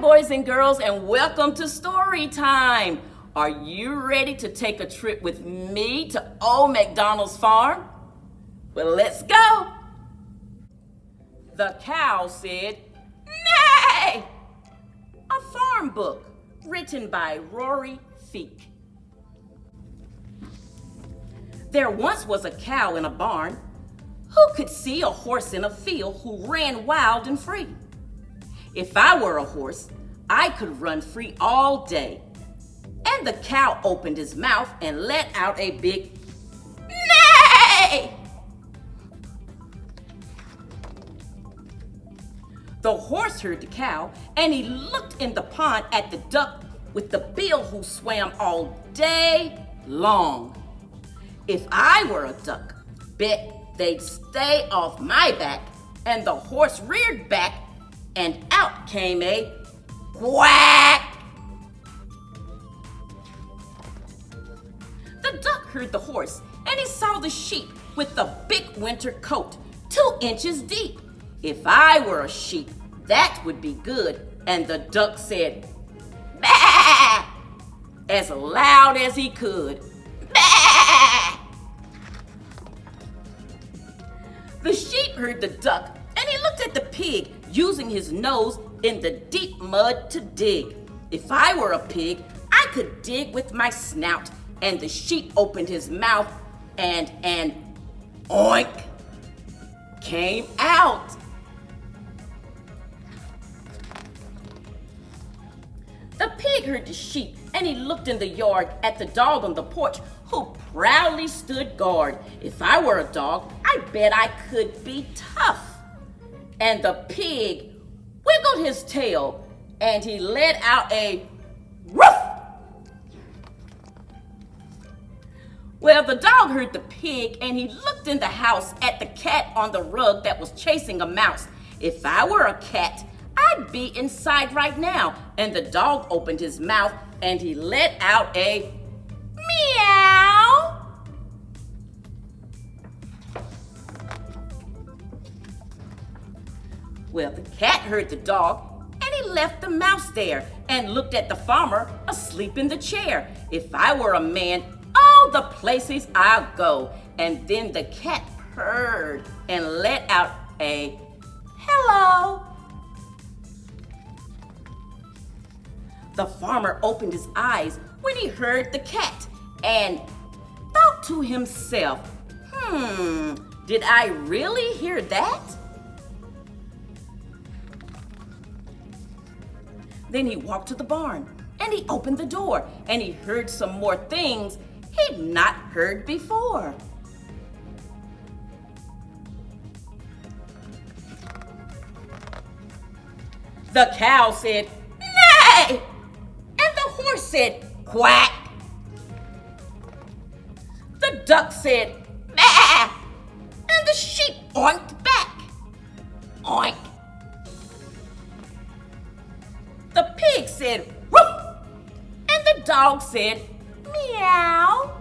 boys and girls, and welcome to Story Time. Are you ready to take a trip with me to old MacDonald's farm? Well, let's go. The Cow Said Neigh! A farm book written by Rory Fleek. There once was a cow in a barn who could see a horse in a field who ran wild and free. If I were a horse, I could run free all day. And the cow opened his mouth and let out a big neigh! The horse heard the cow, and he looked in the pond at the duck with the bill who swam all day long. If I were a duck, bet they'd stay off my back, and the horse reared back, and out came a quack. The duck heard the horse, and he saw the sheep with the big winter coat, 2 inches deep. If I were a sheep, that would be good. And the duck said, "Bah!" as loud as he could. Bah! The sheep heard the duck, and he looked at the pig, using his nose in the deep mud to dig. If I were a pig, I could dig with my snout. And the sheep opened his mouth, and an oink came out. The pig heard the sheep, and he looked in the yard at the dog on the porch, who proudly stood guard. If I were a dog, I bet I could be tough. And the pig wiggled his tail, and he let out a woof. Well, the dog heard the pig, and he looked in the house at the cat on the rug that was chasing a mouse. If I were a cat, I'd be inside right now. And the dog opened his mouth, and he let out a meow. Well, the cat heard the dog, and he left the mouse there and looked at the farmer asleep in the chair. If I were a man, all the places I'll go. And then the cat purred and let out a hello. The farmer opened his eyes when he heard the cat and thought to himself, did I really hear that? Then he walked to the barn, and he opened the door, and he heard some more things he'd not heard before. The cow said, "Neigh!" And the horse said, "Quack!" The duck said, "Bah!" And the sheep oinked back. Oink. The pig said, "Woof!" And the dog said, "Meow."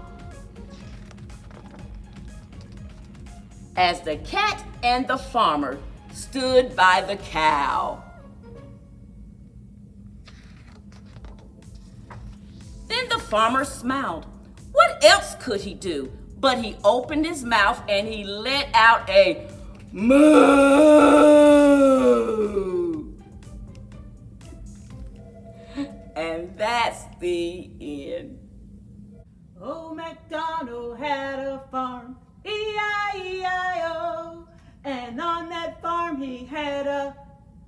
As the cat and the farmer stood by the cow. Then the farmer smiled. What else could he do? But he opened his mouth and he let out a moo. And that's the end. Oh, MacDonald had a farm, E-I-E-I-O. And on that farm he had a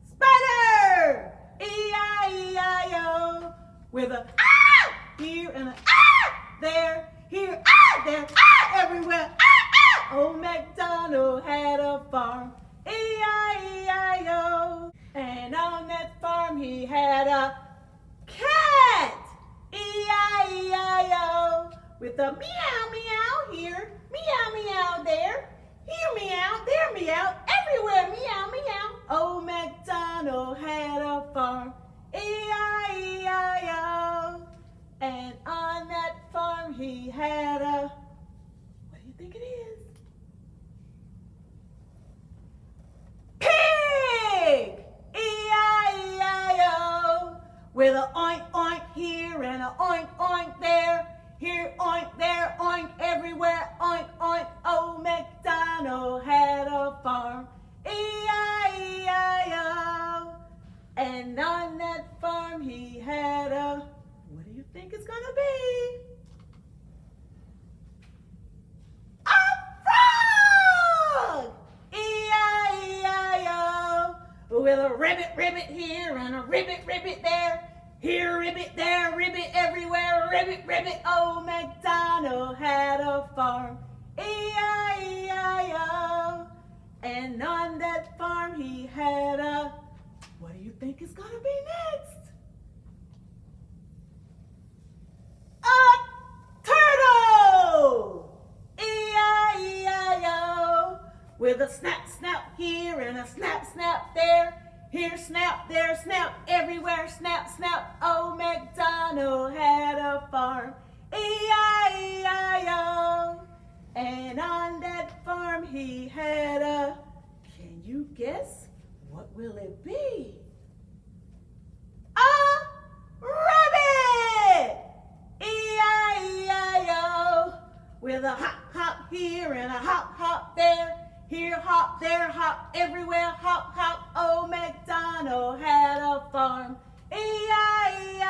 spider, E-I-E-I-O. With a ah here and a ah there, here, ah there, ah everywhere, ah ah. Oh, MacDonald had a farm, E-I-E-I-O. And on that farm he had a cat, E-I-E-I-O. With a meow meow here, meow meow there, here meow, there meow, everywhere meow meow. Oh, MacDonald had a farm, E-I-E-I-O. And on that farm he had a, what do you think it is? Pig! E-I-E-I-O. MacDonald had a farm, E-I-E-I-O. And on that farm he had a, what do you think it's gonna be? A frog! E-I-E-I-O. With a ribbit here and a ribbit there. Here ribbit, there ribbit, everywhere ribbit. Oh, MacDonald had a farm, E-I-E-I-O. And on that farm he had a, what do you think is gonna be next? A turtle! E-I-E-I-O. With a snap here and a snap there. Here snap, there snap, everywhere snap. Oh, MacDonald had a farm, E-I-E-I-O. And on that farm he had a, can you guess? What will it be? A rabbit! E-I-E-I-O. With a hop here and a hop there. Here hop, there hop, everywhere hop. Oh, MacDonald had a farm, E-I-E-I-O.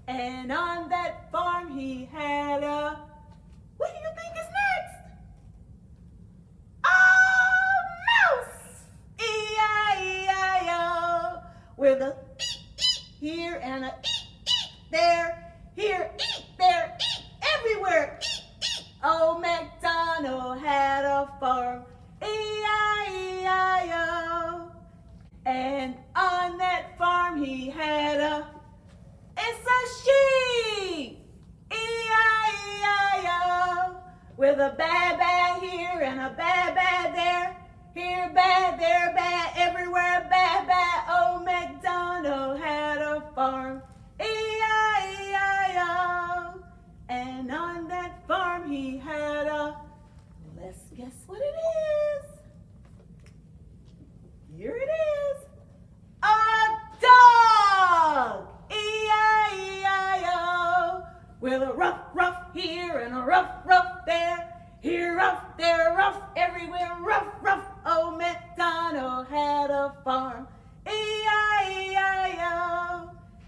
And on that farm he had a, what do you think is next? A mouse! E-I-E-I-O. With a here and a there. Here, there, everywhere. Oh, MacDonald had a farm, E-I-E-I-O. And on that farm he had a, it's a sheep, E-I-E-I-O. With a bad here and a bad there. Here bad, there bad, everywhere bad. Oh, MacDonald had a farm, E-I-E-I-O. And on that farm he had a, let's guess what it is. Here it is. A dog! E-I-E-I-O. With a rough here and a rough there. Here rough, there rough, everywhere rough. Oh, MacDonald had a farm, E-I-E-I-O.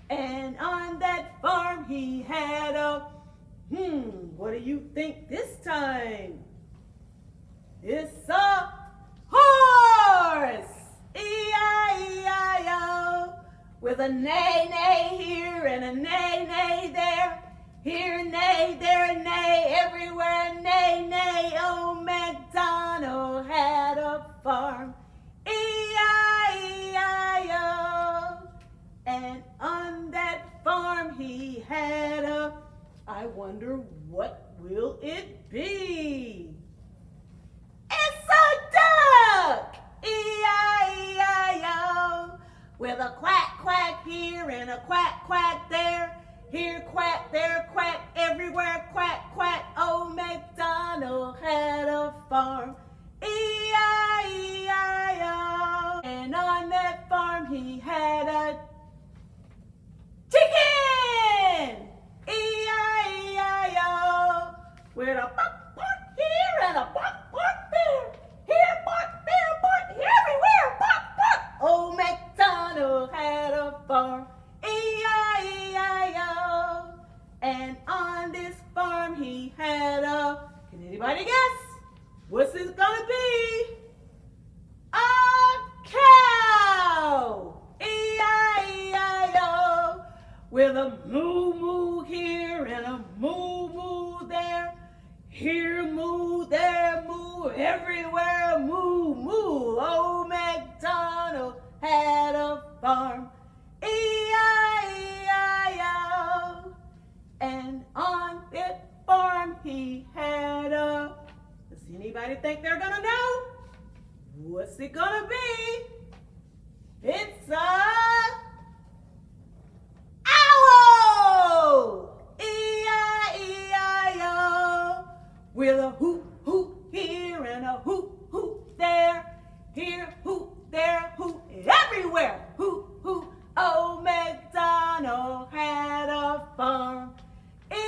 And on that farm he had a, what do you think this time? It's a horse! E-I-E-I-O. With a neigh here and a neigh there. Here neigh, there neigh, everywhere neigh. Oh, MacDonald had a farm, E-I-E-I-O. And on that farm he had a, I wonder what will it be? It's a duck! E-I-E-I-O. With a quack here and a quack there. Here quack, there quack, everywhere quack. Oh, MacDonald had a farm, E-I-E-I-O. And on that farm he had a chicken! E-I-E-I-O. With a bark here and a bark there. Here bark, there bark, everywhere bark. Oh, MacDonald had a farm, E-I-E-I-O. And on this farm he had a, can anybody guess? What's this gonna be? A cow! E-I-E-I-O. With a moo here and a moo there. Here moo, there moo, everywhere moo. Oh, MacDonald had a farm, E-I-E-I-O. And on that farm he had a, does anybody think they're gonna know? What's it gonna be? It's a owl! E-I-E-I-O. With a hoop here and a hoop there. Here hoop, there hoop, everywhere hoop. Oh, MacDonald had a farm, E-I-E-I-O.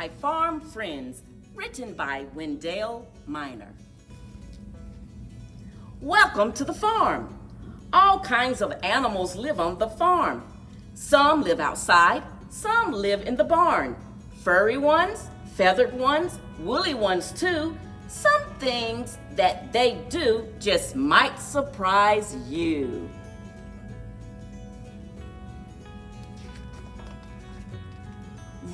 My Farm Friends, written by Wendell Minor. Welcome to the farm. All kinds of animals live on the farm. Some live outside, some live in the barn. Furry ones, feathered ones, woolly ones too. Some things that they do just might surprise you.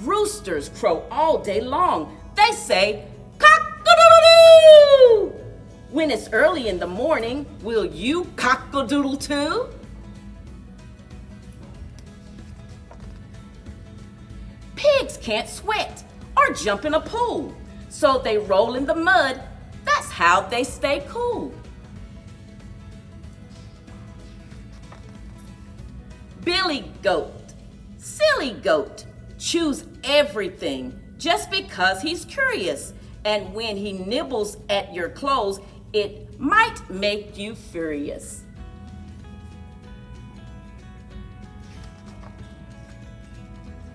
Roosters crow all day long. They say, cock-a-doodle-doo! When it's early in the morning, will you cock-a-doodle too? Pigs can't sweat or jump in a pool, so they roll in the mud. That's how they stay cool. Billy goat, silly goat, chews everything just because he's curious. And when he nibbles at your clothes, it might make you furious.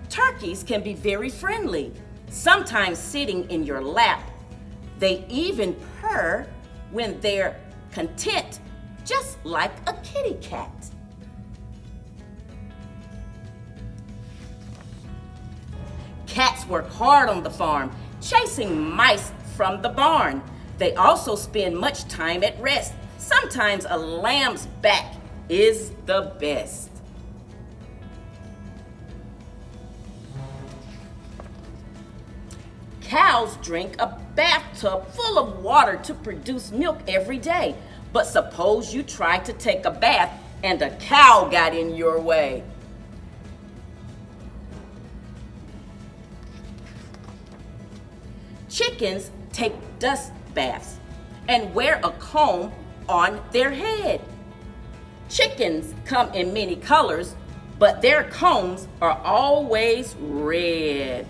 Turkeys can be very friendly, sometimes sitting in your lap. They even purr when they're content, just like a kitty cat. Cats work hard on the farm, chasing mice from the barn. They also spend much time at rest. Sometimes a lamb's back is the best. Cows drink a bathtub full of water to produce milk every day. But suppose you tried to take a bath and a cow got in your way. Chickens take dust baths and wear a comb on their head. Chickens come in many colors, but their combs are always red.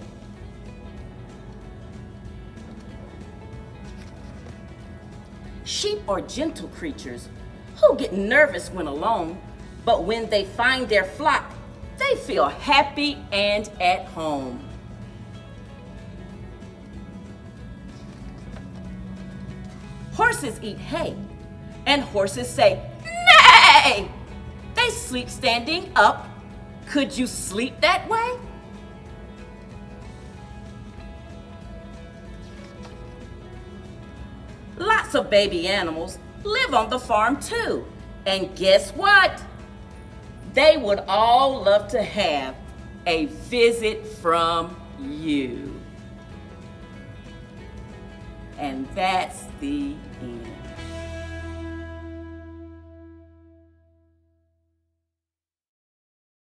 Sheep are gentle creatures who get nervous when alone, but when they find their flock, they feel happy and at home. Horses eat hay, and horses say, neigh! They sleep standing up. Could you sleep that way? Lots of baby animals live on the farm too. And guess what? They would all love to have a visit from you. And that's the end.